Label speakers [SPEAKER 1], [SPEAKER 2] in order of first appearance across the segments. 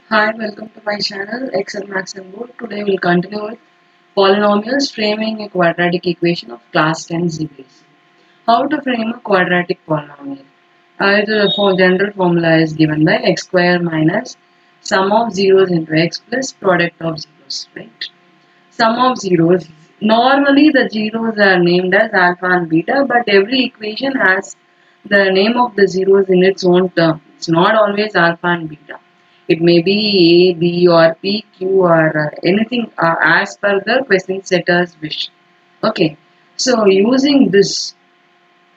[SPEAKER 1] Hi, welcome to my channel Excel Max and Board. Today we'll continue with polynomials framing a quadratic equation of class 10 series. How to frame a quadratic polynomial? The general formula is given by x square minus sum of zeros into x plus product of zeros, right? Sum of zeros. Normally the zeros are named as alpha and beta, but every equation has the name of the zeros in its own term. It's not always alpha and beta. It may be A, B or P, Q or anything as per the question setter's wish. Okay. So using this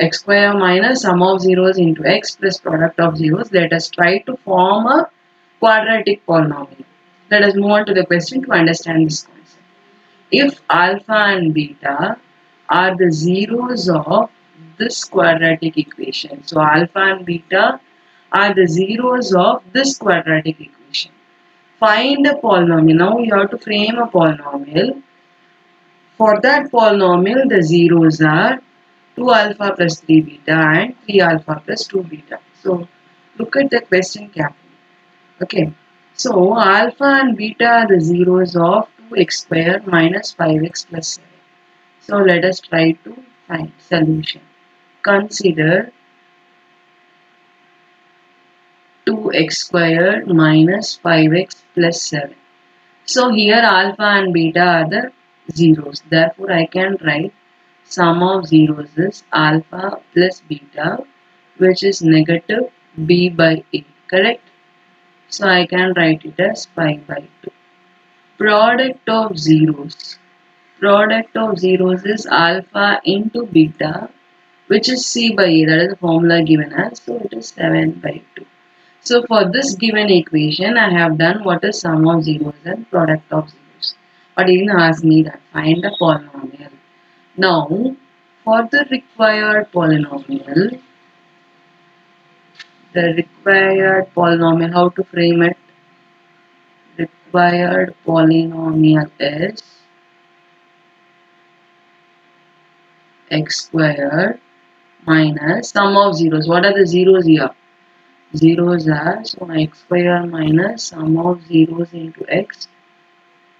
[SPEAKER 1] x square minus sum of zeros into x plus product of zeros, let us try to form a quadratic polynomial. Let us move on to the question to understand this concept. If alpha and beta are the zeros of this quadratic equation, so alpha and beta are the zeros of this quadratic equation. Find a polynomial. Now you have to frame a polynomial. For that polynomial, the zeros are 2 alpha plus 3 beta and 3 alpha plus 2 beta. So look at the question carefully. Okay. So alpha and beta are the zeros of 2x square minus 5x plus 7. So let us try to find solution. Consider 2x squared minus 5x plus 7. So here alpha and beta are the zeros. Therefore I can write sum of zeros is alpha plus beta, which is negative b by a. Correct? So I can write it as 5 by 2. Product of zeros. Product of zeros is alpha into beta, which is c by a. That is the formula given as. So it is 7 by 2. So for this given equation, I have done what is sum of zeros and product of zeros. But it didn't ask me that. Find the polynomial. Now, for the required polynomial, how to frame it? Required polynomial is x squared minus sum of zeros. What are the zeros here? Zeros are so x squared minus sum of zeros into x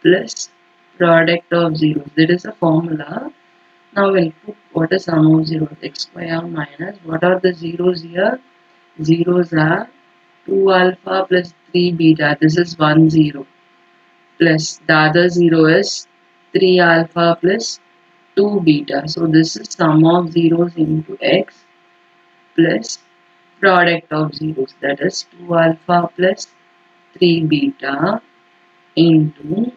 [SPEAKER 1] plus product of zeros. That is a formula. Now we'll put what is sum of zeros, x squared minus what are the zeros here? Zeros are 2 alpha plus 3 beta. This is 1 0 plus the other 0 is 3 alpha plus 2 beta. So this is sum of zeros into x plus product of zeros, that is 2 alpha plus 3 beta into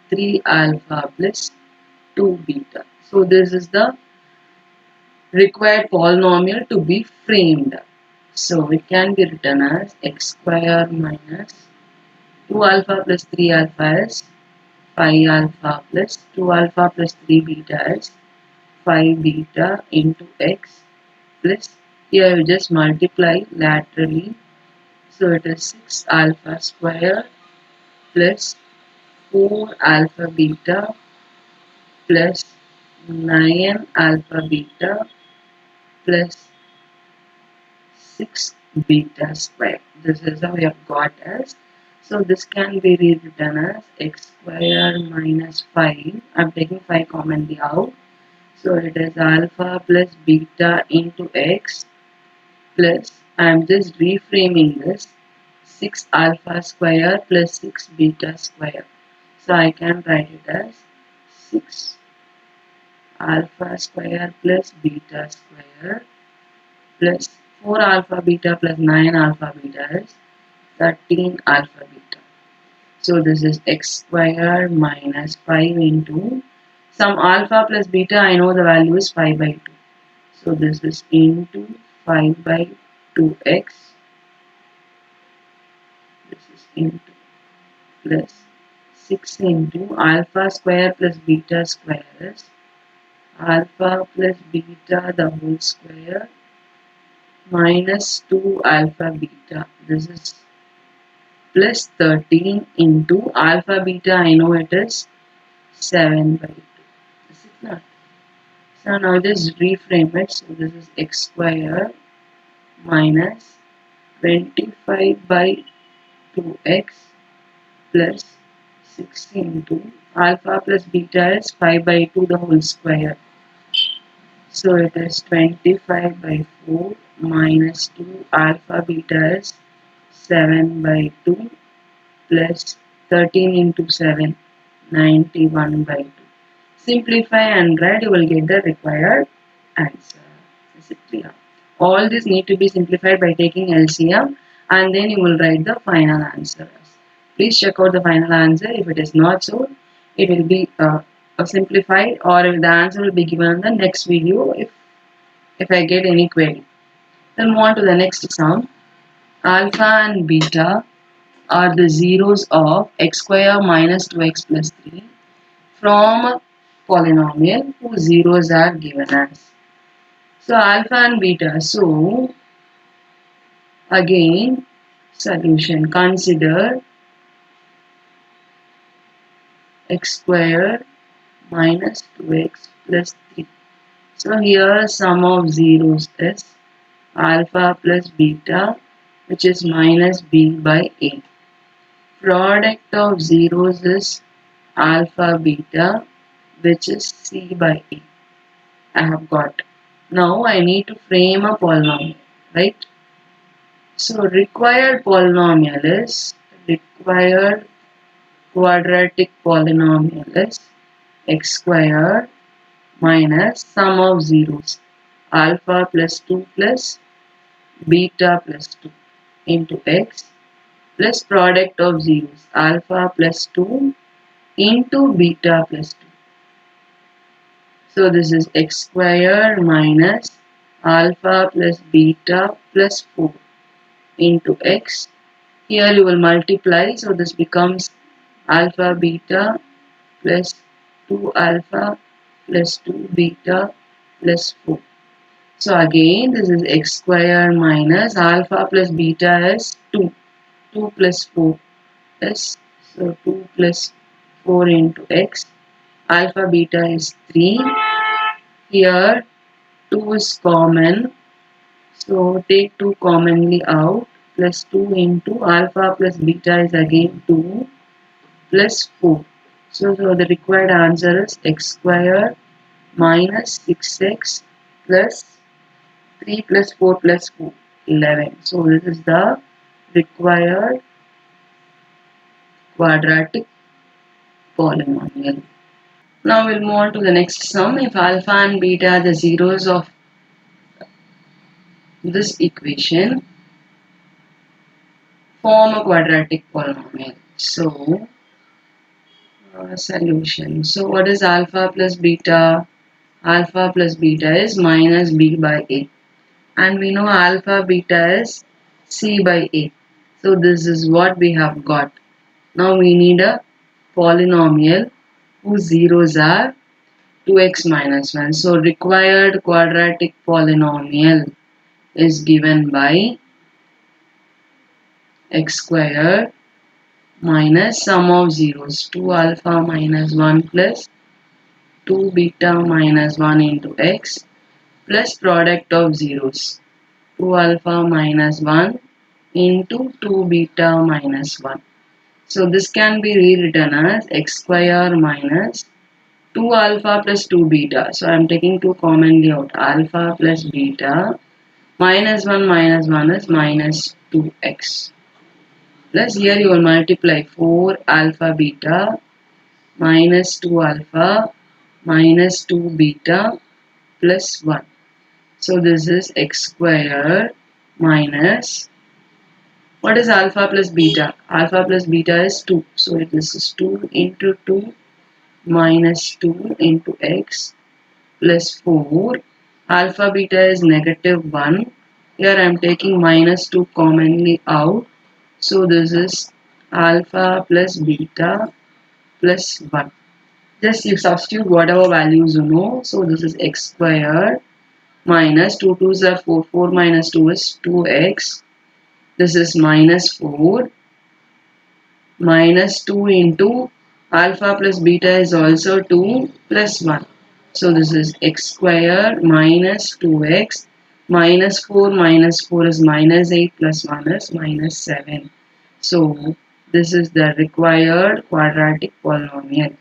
[SPEAKER 1] 3 alpha plus 2 beta. So this is the required polynomial to be framed. So it can be written as x square minus 2 alpha plus 3 alpha is 5 alpha plus 2 alpha plus 3 beta is 5 beta into x plus here you just multiply laterally. So it is 6 alpha square plus 4 alpha beta plus 9 alpha beta plus 6 beta square. This is how we have got as. So this can be rewritten as x square minus 5. I'm taking 5 commonly out. So it is alpha plus beta into x plus I'm just reframing this 6 alpha square plus 6 beta square. So I can write it as 6 alpha square plus beta square plus 4 alpha beta plus 9 alpha beta is 13 alpha beta. So this is x square minus 5 into some alpha plus beta. I know the value is 5 by 2. So this is into 5 by 2x. This is into plus 6 into alpha square plus beta square is alpha plus beta the whole square minus 2 alpha beta. This is plus 13 into alpha beta. I know it is 7 by 2. This is not. So now just reframe it. So this is x square minus 25 by 2x plus 6 into alpha plus beta is 5 by 2 the whole square. So it is 25 by 4 minus 2 alpha beta is 7 by 2 plus 13 into 7, 91 by 2. Simplify and write, you will get the required answer. Is it clear? All these need to be simplified by taking LCM and then you will write the final answer. Please check out the final answer. If it is not so, it will be simplified, or the answer will be given in the next video if I get any query. Then move on to the next sum. Alpha and beta are the zeros of x square minus 2x plus 3 from a polynomial whose zeros are given as. So alpha and beta. So again, solution. Consider x square minus 2x plus 3. So here sum of zeros is alpha plus beta, which is minus b by a. Product of zeros is alpha beta, which is c by a. I have got. Now I need to frame a polynomial, right? So required polynomial is required quadratic polynomial is x squared minus sum of zeros alpha plus 2 plus beta plus 2 into x plus product of zeros alpha plus 2 into beta plus 2. So this is x squared minus alpha plus beta plus 4 into x. Here you will multiply, so this becomes alpha beta plus 2 alpha plus 2 beta plus 4. So again this is x squared minus alpha plus beta is 2. 2 plus 4 is, so 2 plus 4 into x. Alpha beta is 3. Here 2 is common. So take 2 commonly out, plus 2 into alpha plus beta is again 2 plus 4. So the required answer is x squared minus 6x plus 3 plus 4 plus 4, 11. So this is the required quadratic polynomial. Now we'll move on to the next sum. If alpha and beta are the zeros of this equation, form a quadratic polynomial. So solution. So what is alpha plus beta? Alpha plus beta is minus b by a. And we know alpha beta is c by a. So this is what we have got. Now we need a polynomial whose zeros are 2x minus 1. So required quadratic polynomial is given by x squared minus sum of zeros 2 alpha minus 1 plus 2 beta minus 1 into x plus product of zeros 2 alpha minus 1 into 2 beta minus 1. So this can be rewritten as x square minus 2 alpha plus 2 beta. So I am taking 2 commonly out. Alpha plus beta minus 1 is minus 2x. Plus here you will multiply 4 alpha beta minus 2 alpha minus 2 beta plus 1. So this is x squared minus, what is alpha plus beta? Alpha plus beta is 2. So this is 2 into 2 minus 2 into x plus 4. Alpha beta is negative 1. Here I am taking minus 2 commonly out. So this is alpha plus beta plus 1. Just you substitute whatever values you know. So this is x squared minus 2 2s are 4. 4 minus 2 is 2x. This is minus 4 minus 2 into alpha plus beta is also 2 plus 1. So this is x squared minus 2x minus 4 is minus 8 plus 1 is minus 7. So this is the required quadratic polynomial.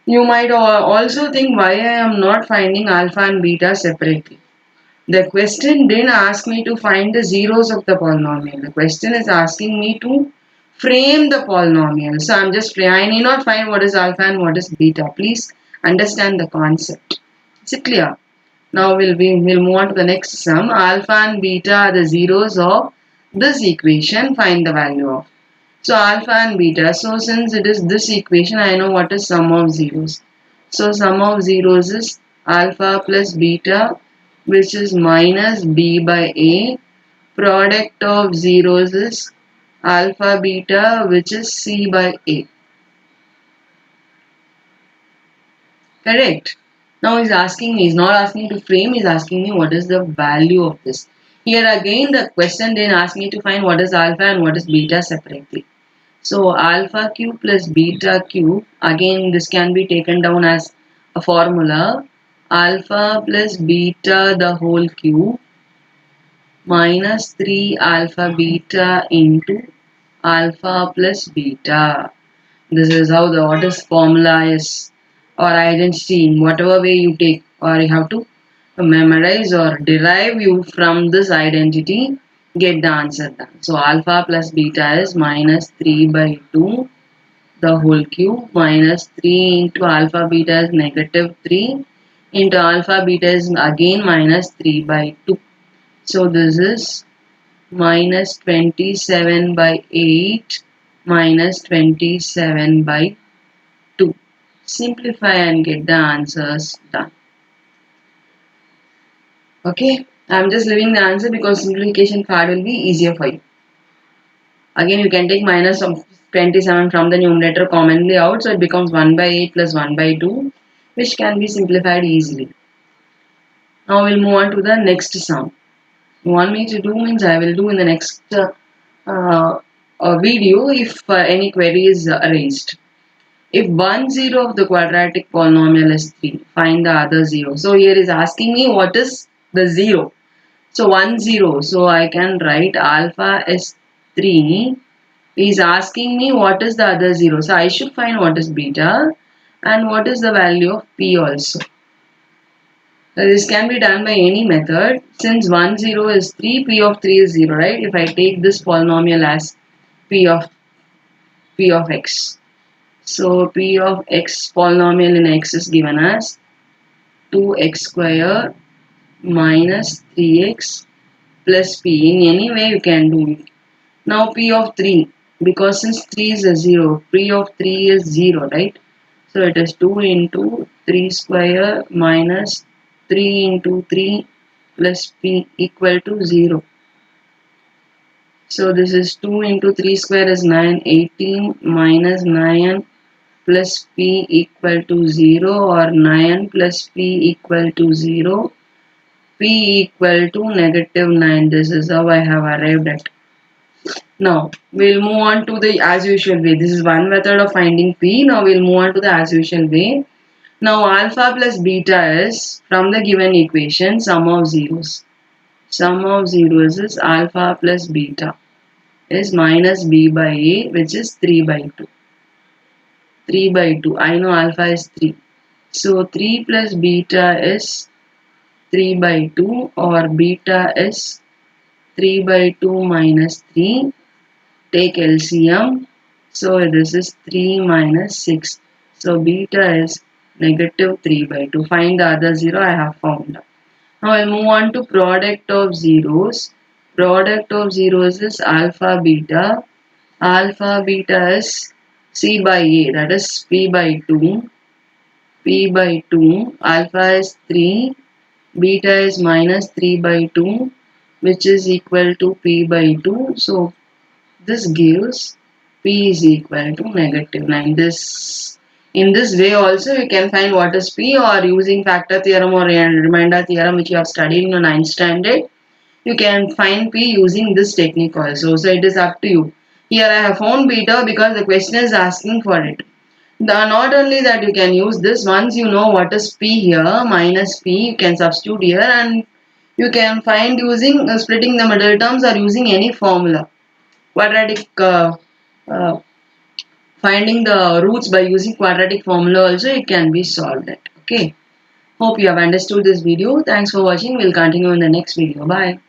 [SPEAKER 1] You might also think why I am not finding alpha and beta separately. The question didn't ask me to find the zeros of the polynomial. The question is asking me to frame the polynomial. So I need not find what is alpha and what is beta. Please understand the concept. Is it clear? Now we'll move on to the next sum. Alpha and beta are the zeros of this equation. Find the value of. So alpha and beta. So since it is this equation, I know what is sum of zeros. So sum of zeros is alpha plus beta, which is minus b by a. Product of zeros is alpha beta, which is c by a. Correct. Now he's not asking to frame, he's asking me what is the value of this. Here again the question didn't ask me to find what is alpha and what is beta separately. So alpha cube plus beta cube, again this can be taken down as a formula. Alpha plus beta the whole cube minus 3 alpha beta into alpha plus beta. This is how the what is formula is, or identity in whatever way you take, or you have to memorize or derive you from this identity, get the answer done. So alpha plus beta is minus 3 by 2 the whole cube minus 3 into alpha beta is negative 3 into alpha beta is again minus 3 by 2. So this is minus 27 by 8 minus 27 by 2. Simplify and get the answers done. Okay, I'm just leaving the answer because simplification part will be easier for you. Again, you can take minus of 27 from the numerator commonly out, so it becomes 1 by 8 plus 1 by 2, which can be simplified easily. Now we'll move on to the next sum. You want me to do means I will do in the next video if any query is raised. If one zero of the quadratic polynomial is 3, find the other zero. So here is asking me what is the zero. So 1 0. So I can write alpha is 3. He is asking me what is the other zero. So I should find what is beta and what is the value of p also. So this can be done by any method. Since 1 0 is 3, p of 3 is 0, right? If I take this polynomial as p of x. So p of x polynomial in x is given as 2x square minus 3x plus p. In any way you can do it. Now p of 3, because since 3 is a 0, p of 3 is 0, right? So it is 2 into 3 square minus 3 into 3 plus p equal to 0. So this is 2 into 3 square is 9, 18 minus 9 plus p equal to 0, or 9 plus p equal to 0, p equal to negative 9. This is how I have arrived at. Now we'll move on to the as usual way. This is one method of finding p. Now we'll move on to the as usual way. Now alpha plus beta is from the given equation sum of zeros. Sum of zeros is alpha plus beta is minus b by a, which is 3 by 2. 3 by 2. I know alpha is 3. So 3 plus beta is 3 by 2, or beta is 3 by 2 minus 3. Take LCM. So this is 3 minus 6. So beta is negative 3 by 2. Find the other zero I have found. Now I move on to product of zeros. Product of zeros is alpha beta. Alpha beta is c by a, that is p by 2. P by 2. Alpha is 3. Beta is minus 3 by 2, which is equal to p by 2. So this gives p is equal to negative 9. In this way also you can find what is p, or using factor theorem or remainder theorem which you have studied in your 9th standard. You can find p using this technique also. So it is up to you. Here I have found beta because the question is asking for it. Not only that, you can use this. Once you know what is p here, minus p, you can substitute here and you can find using splitting the middle terms or using any formula. quadratic finding the roots by using quadratic formula also it can be solved. Okay. Hope you have understood this video. Thanks for watching. We'll continue in the next video. Bye.